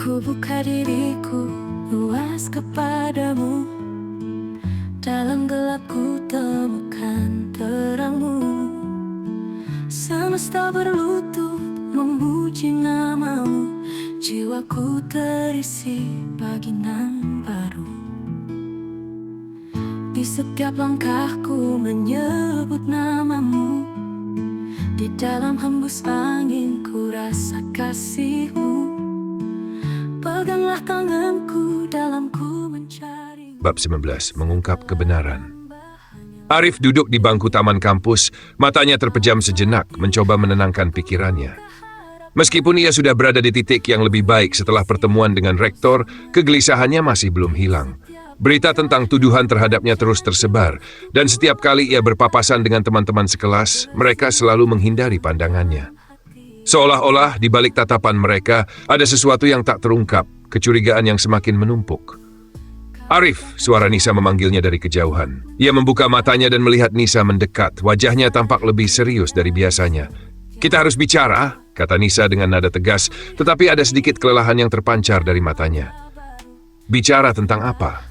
Ku buka diriku luas kepadamu. Dalam gelap ku temukan terangmu. Semesta berlutut memuji namamu. Jiwaku terisi bagian baru. Di setiap langkahku menyebut namamu. Di dalam hembus angin ku rasa kasihmu. Peganglah tanganku dalam ku mencari. Bab 19. Mengungkap kebenaran. Arif duduk di bangku taman kampus, matanya terpejam sejenak, mencoba menenangkan pikirannya. Meskipun ia sudah berada di titik yang lebih baik setelah pertemuan dengan rektor, kegelisahannya masih belum hilang. Berita tentang tuduhan terhadapnya terus tersebar, dan setiap kali ia berpapasan dengan teman-teman sekelas, mereka selalu menghindari pandangannya. Seolah-olah di balik tatapan mereka ada sesuatu yang tak terungkap, kecurigaan yang semakin menumpuk. Arif, suara Nisa memanggilnya dari kejauhan. Ia membuka matanya dan melihat Nisa mendekat, wajahnya tampak lebih serius dari biasanya. "Kita harus bicara," kata Nisa dengan nada tegas, tetapi ada sedikit kelelahan yang terpancar dari matanya. "Bicara tentang apa?"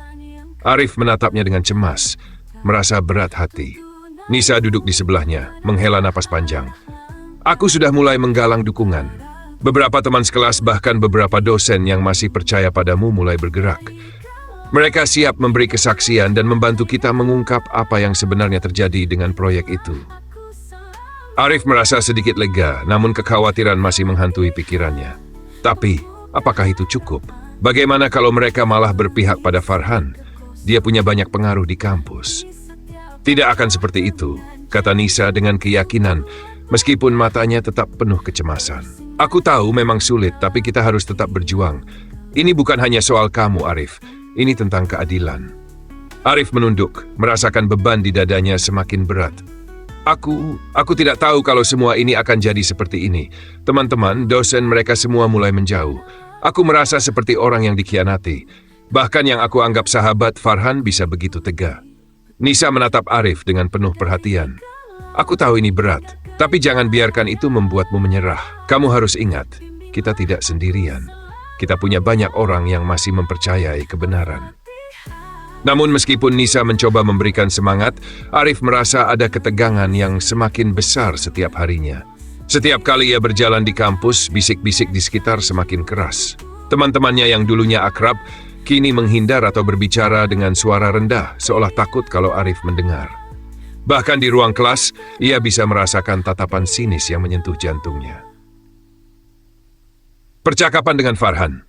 Arif menatapnya dengan cemas, merasa berat hati. Nisa duduk di sebelahnya, menghela napas panjang. "Aku sudah mulai menggalang dukungan. Beberapa teman sekelas bahkan beberapa dosen yang masih percaya padamu mulai bergerak. Mereka siap memberi kesaksian dan membantu kita mengungkap apa yang sebenarnya terjadi dengan proyek itu." Arif merasa sedikit lega, namun kekhawatiran masih menghantui pikirannya. Tapi, apakah itu cukup? Bagaimana kalau mereka malah berpihak pada Farhan? Dia punya banyak pengaruh di kampus. "Tidak akan seperti itu," kata Nisa dengan keyakinan, meskipun matanya tetap penuh kecemasan. "Aku tahu memang sulit, tapi kita harus tetap berjuang. Ini bukan hanya soal kamu, Arif. Ini tentang keadilan." Arif menunduk, merasakan beban di dadanya semakin berat. Aku tidak tahu kalau semua ini akan jadi seperti ini. Teman-teman, dosen mereka semua mulai menjauh. Aku merasa seperti orang yang dikhianati. Bahkan yang aku anggap sahabat Farhan bisa begitu tega." Nisa menatap Arif dengan penuh perhatian. "Aku tahu ini berat, tapi jangan biarkan itu membuatmu menyerah. Kamu harus ingat, kita tidak sendirian. Kita punya banyak orang yang masih mempercayai kebenaran." Namun meskipun Nisa mencoba memberikan semangat, Arif merasa ada ketegangan yang semakin besar setiap harinya. Setiap kali ia berjalan di kampus, bisik-bisik di sekitar semakin keras. Teman-temannya yang dulunya akrab, kini menghindar atau berbicara dengan suara rendah, seolah takut kalau Arif mendengar. Bahkan di ruang kelas, ia bisa merasakan tatapan sinis yang menyentuh jantungnya. Percakapan dengan Farhan.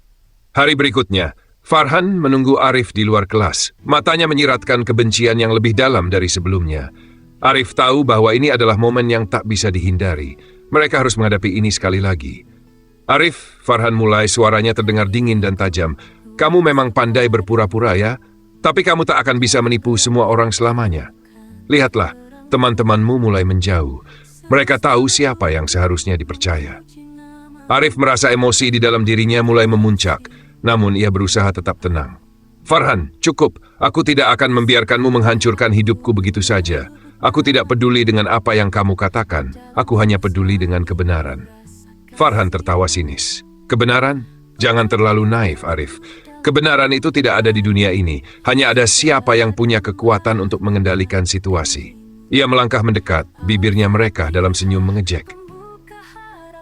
Hari berikutnya, Farhan menunggu Arif di luar kelas. Matanya menyiratkan kebencian yang lebih dalam dari sebelumnya. Arif tahu bahwa ini adalah momen yang tak bisa dihindari. Mereka harus menghadapi ini sekali lagi. "Arif," Farhan mulai, suaranya terdengar dingin dan tajam. "Kamu memang pandai berpura-pura ya, tapi kamu tak akan bisa menipu semua orang selamanya. Lihatlah, teman-temanmu mulai menjauh. Mereka tahu siapa yang seharusnya dipercaya." Arif merasa emosi di dalam dirinya mulai memuncak, namun ia berusaha tetap tenang. "Farhan, cukup. Aku tidak akan membiarkanmu menghancurkan hidupku begitu saja. Aku tidak peduli dengan apa yang kamu katakan. Aku hanya peduli dengan kebenaran." Farhan tertawa sinis. "Kebenaran? Jangan terlalu naif, Arif. Kebenaran itu tidak ada di dunia ini. Hanya ada siapa yang punya kekuatan untuk mengendalikan situasi." Ia melangkah mendekat, bibirnya merekah dalam senyum mengejek.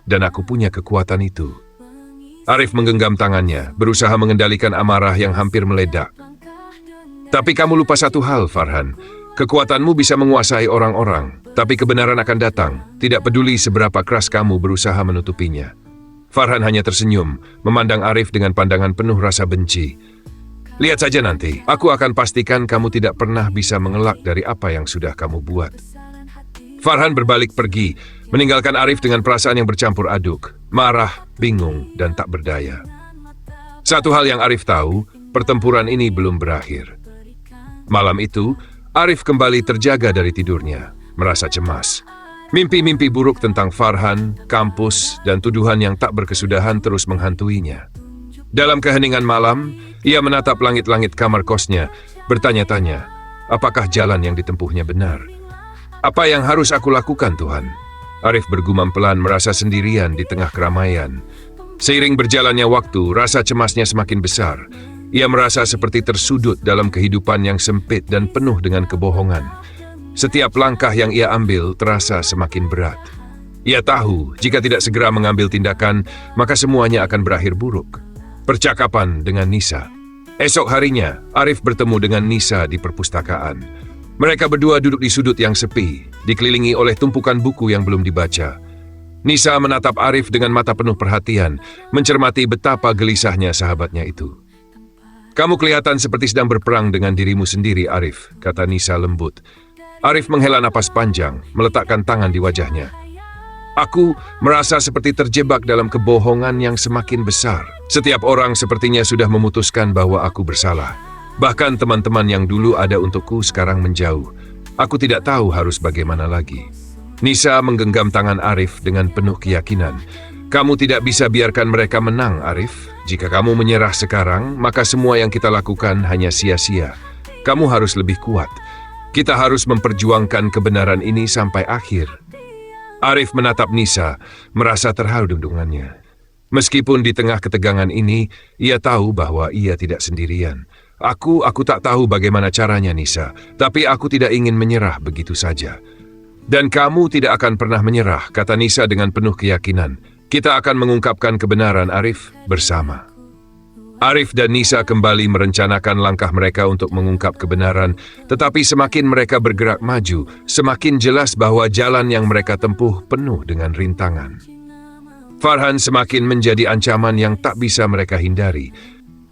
"Dan aku punya kekuatan itu." Arif menggenggam tangannya, berusaha mengendalikan amarah yang hampir meledak. "Tapi kamu lupa satu hal, Farhan. Kekuatanmu bisa menguasai orang-orang, tapi kebenaran akan datang, tidak peduli seberapa keras kamu berusaha menutupinya." Farhan hanya tersenyum, memandang Arif dengan pandangan penuh rasa benci. "Lihat saja nanti, aku akan pastikan kamu tidak pernah bisa mengelak dari apa yang sudah kamu buat." Farhan berbalik pergi, meninggalkan Arif dengan perasaan yang bercampur aduk, marah, bingung, dan tak berdaya. Satu hal yang Arif tahu, pertempuran ini belum berakhir. Malam itu, Arif kembali terjaga dari tidurnya, merasa cemas. Mimpi-mimpi buruk tentang Farhan, kampus, dan tuduhan yang tak berkesudahan terus menghantuinya. Dalam keheningan malam, ia menatap langit-langit kamar kosnya, bertanya-tanya, apakah jalan yang ditempuhnya benar? "Apa yang harus aku lakukan, Tuhan?" Arif bergumam pelan, merasa sendirian di tengah keramaian. Seiring berjalannya waktu, rasa cemasnya semakin besar. Ia merasa seperti tersudut dalam kehidupan yang sempit dan penuh dengan kebohongan. Setiap langkah yang ia ambil terasa semakin berat. Ia tahu, jika tidak segera mengambil tindakan, maka semuanya akan berakhir buruk. Percakapan dengan Nisa. Esok harinya, Arif bertemu dengan Nisa di perpustakaan. Mereka berdua duduk di sudut yang sepi, dikelilingi oleh tumpukan buku yang belum dibaca. Nisa menatap Arif dengan mata penuh perhatian, mencermati betapa gelisahnya sahabatnya itu. "Kamu kelihatan seperti sedang berperang dengan dirimu sendiri, Arif," kata Nisa lembut. Arif menghela napas panjang, meletakkan tangan di wajahnya. "Aku merasa seperti terjebak dalam kebohongan yang semakin besar. Setiap orang sepertinya sudah memutuskan bahwa aku bersalah. Bahkan teman-teman yang dulu ada untukku sekarang menjauh. Aku tidak tahu harus bagaimana lagi." Nisa menggenggam tangan Arif dengan penuh keyakinan. "Kamu tidak bisa biarkan mereka menang, Arif. Jika kamu menyerah sekarang, maka semua yang kita lakukan hanya sia-sia. Kamu harus lebih kuat. Kita harus memperjuangkan kebenaran ini sampai akhir." Arif menatap Nisa, merasa terharu dengannya. Meskipun di tengah ketegangan ini, ia tahu bahwa ia tidak sendirian. Aku tak tahu bagaimana caranya, Nisa, tapi aku tidak ingin menyerah begitu saja." "Dan kamu tidak akan pernah menyerah," kata Nisa dengan penuh keyakinan. "Kita akan mengungkapkan kebenaran, Arif, bersama." Arif dan Nisa kembali merencanakan langkah mereka untuk mengungkap kebenaran, tetapi semakin mereka bergerak maju, semakin jelas bahwa jalan yang mereka tempuh penuh dengan rintangan. Farhan semakin menjadi ancaman yang tak bisa mereka hindari.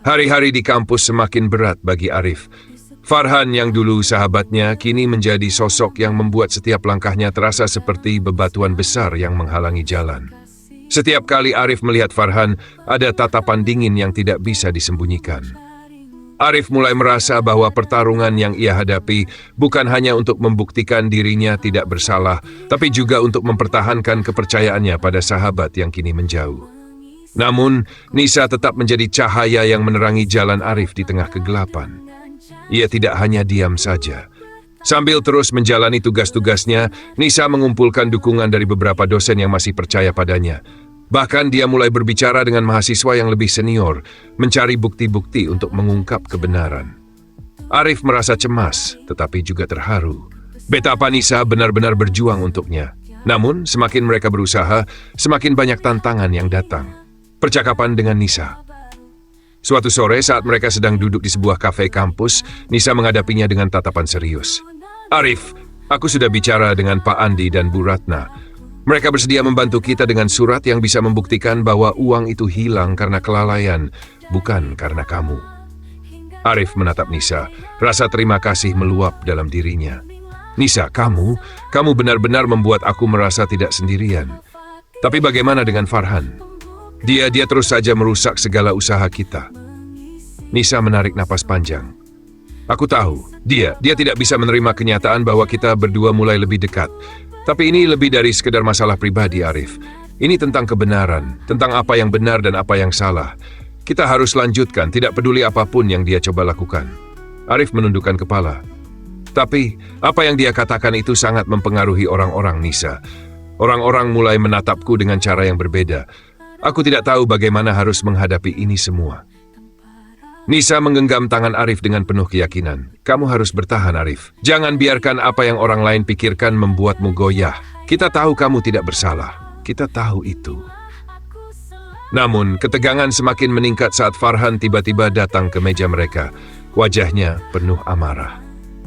Hari-hari di kampus semakin berat bagi Arif. Farhan yang dulu sahabatnya kini menjadi sosok yang membuat setiap langkahnya terasa seperti bebatuan besar yang menghalangi jalan. Setiap kali Arif melihat Farhan, ada tatapan dingin yang tidak bisa disembunyikan. Arif mulai merasa bahwa pertarungan yang ia hadapi bukan hanya untuk membuktikan dirinya tidak bersalah, tapi juga untuk mempertahankan kepercayaannya pada sahabat yang kini menjauh. Namun, Nisa tetap menjadi cahaya yang menerangi jalan Arif di tengah kegelapan. Ia tidak hanya diam saja. Sambil terus menjalani tugas-tugasnya, Nisa mengumpulkan dukungan dari beberapa dosen yang masih percaya padanya. Bahkan dia mulai berbicara dengan mahasiswa yang lebih senior, mencari bukti-bukti untuk mengungkap kebenaran. Arif merasa cemas, tetapi juga terharu. Betapa Nisa benar-benar berjuang untuknya. Namun, semakin mereka berusaha, semakin banyak tantangan yang datang. Percakapan dengan Nisa. Suatu sore saat mereka sedang duduk di sebuah kafe kampus, Nisa menghadapinya dengan tatapan serius. "Arif, aku sudah bicara dengan Pak Andi dan Bu Ratna. Mereka bersedia membantu kita dengan surat yang bisa membuktikan bahwa uang itu hilang karena kelalaian, bukan karena kamu." Arif menatap Nisa, rasa terima kasih meluap dalam dirinya. "Nisa, kamu benar-benar membuat aku merasa tidak sendirian. Tapi bagaimana dengan Farhan? Dia terus saja merusak segala usaha kita." Nisa menarik napas panjang. "Aku tahu, dia tidak bisa menerima kenyataan bahwa kita berdua mulai lebih dekat. Tapi ini lebih dari sekedar masalah pribadi, Arif. Ini tentang kebenaran, tentang apa yang benar dan apa yang salah. Kita harus lanjutkan, tidak peduli apapun yang dia coba lakukan." Arif menundukkan kepala. "Tapi, apa yang dia katakan itu sangat mempengaruhi orang-orang, Nisa. Orang-orang mulai menatapku dengan cara yang berbeda. Aku tidak tahu bagaimana harus menghadapi ini semua." Nisa menggenggam tangan Arif dengan penuh keyakinan. "Kamu harus bertahan, Arif. Jangan biarkan apa yang orang lain pikirkan membuatmu goyah. Kita tahu kamu tidak bersalah. Kita tahu itu." Namun, ketegangan semakin meningkat saat Farhan tiba-tiba datang ke meja mereka. Wajahnya penuh amarah.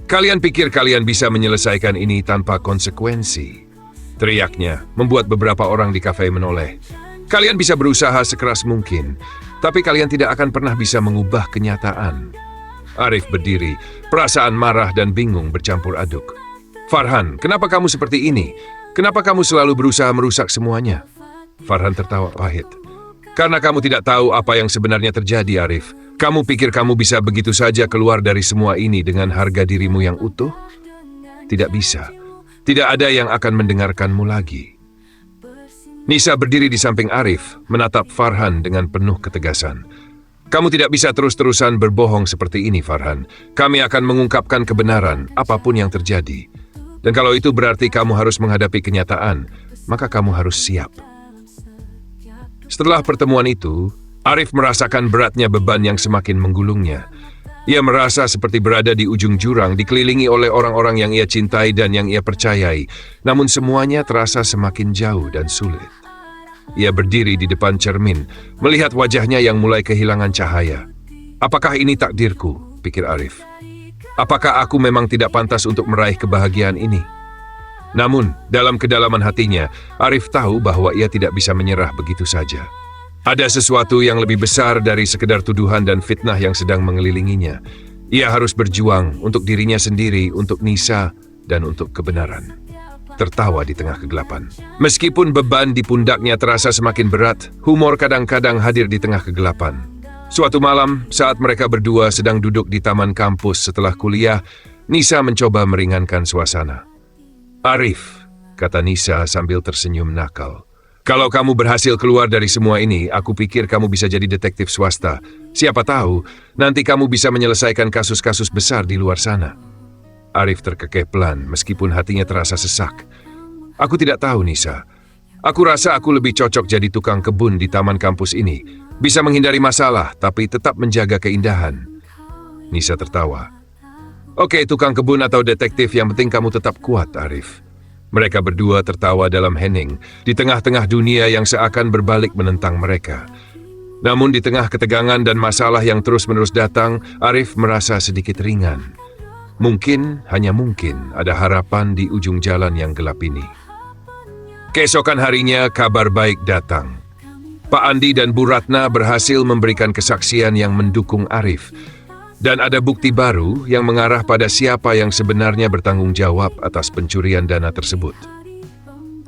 "Kalian pikir kalian bisa menyelesaikan ini tanpa konsekuensi?" teriaknya, membuat beberapa orang di kafe menoleh. "Kalian bisa berusaha sekeras mungkin, tapi kalian tidak akan pernah bisa mengubah kenyataan." Arif berdiri, perasaan marah dan bingung bercampur aduk. "Farhan, kenapa kamu seperti ini? Kenapa kamu selalu berusaha merusak semuanya?" Farhan tertawa pahit. "Karena kamu tidak tahu apa yang sebenarnya terjadi, Arif. Kamu pikir kamu bisa begitu saja keluar dari semua ini dengan harga dirimu yang utuh? Tidak bisa. Tidak ada yang akan mendengarkanmu lagi." Nisa berdiri di samping Arif, menatap Farhan dengan penuh ketegasan. "Kamu tidak bisa terus-terusan berbohong seperti ini, Farhan. Kami akan mengungkapkan kebenaran, apapun yang terjadi. Dan kalau itu berarti kamu harus menghadapi kenyataan, maka kamu harus siap." Setelah pertemuan itu, Arif merasakan beratnya beban yang semakin menggulungnya. Ia merasa seperti berada di ujung jurang, dikelilingi oleh orang-orang yang ia cintai dan yang ia percayai. Namun semuanya terasa semakin jauh dan sulit. Ia berdiri di depan cermin, melihat wajahnya yang mulai kehilangan cahaya. Apakah ini takdirku? Pikir Arif. Apakah aku memang tidak pantas untuk meraih kebahagiaan ini? Namun, dalam kedalaman hatinya, Arif tahu bahwa ia tidak bisa menyerah begitu saja. Ada sesuatu yang lebih besar dari sekedar tuduhan dan fitnah yang sedang mengelilinginya. Ia harus berjuang untuk dirinya sendiri, untuk Nisa, dan untuk kebenaran. Tertawa di tengah kegelapan. Meskipun beban di pundaknya terasa semakin berat, humor kadang-kadang hadir di tengah kegelapan. Suatu malam, saat mereka berdua sedang duduk di taman kampus setelah kuliah, Nisa mencoba meringankan suasana. Arif, kata Nisa sambil tersenyum nakal. Kalau kamu berhasil keluar dari semua ini, aku pikir kamu bisa jadi detektif swasta. Siapa tahu, nanti kamu bisa menyelesaikan kasus-kasus besar di luar sana. Arif terkekeh pelan, meskipun hatinya terasa sesak. Aku tidak tahu, Nisa. Aku rasa aku lebih cocok jadi tukang kebun di taman kampus ini. Bisa menghindari masalah, tapi tetap menjaga keindahan. Nisa tertawa. Oke, tukang kebun atau detektif, yang penting kamu tetap kuat, Arif. Mereka berdua tertawa dalam hening, di tengah-tengah dunia yang seakan berbalik menentang mereka. Namun di tengah ketegangan dan masalah yang terus-menerus datang, Arif merasa sedikit ringan. Mungkin, hanya mungkin, ada harapan di ujung jalan yang gelap ini. Keesokan harinya, kabar baik datang. Pak Andi dan Bu Ratna berhasil memberikan kesaksian yang mendukung Arif. Dan ada bukti baru yang mengarah pada siapa yang sebenarnya bertanggung jawab atas pencurian dana tersebut.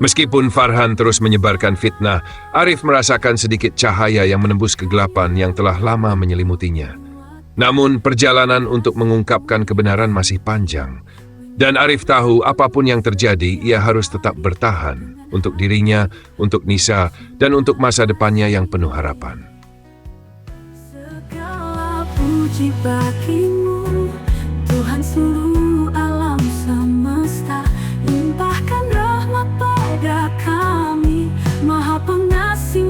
Meskipun Farhan terus menyebarkan fitnah, Arif merasakan sedikit cahaya yang menembus kegelapan yang telah lama menyelimutinya. Namun perjalanan untuk mengungkapkan kebenaran masih panjang. Dan Arif tahu apapun yang terjadi, ia harus tetap bertahan untuk dirinya, untuk Nisa, dan untuk masa depannya yang penuh harapan. Puji bagimu, Tuhan seluruh alam semesta. Limpahkan rahmat pada kami, Maha Pengasih.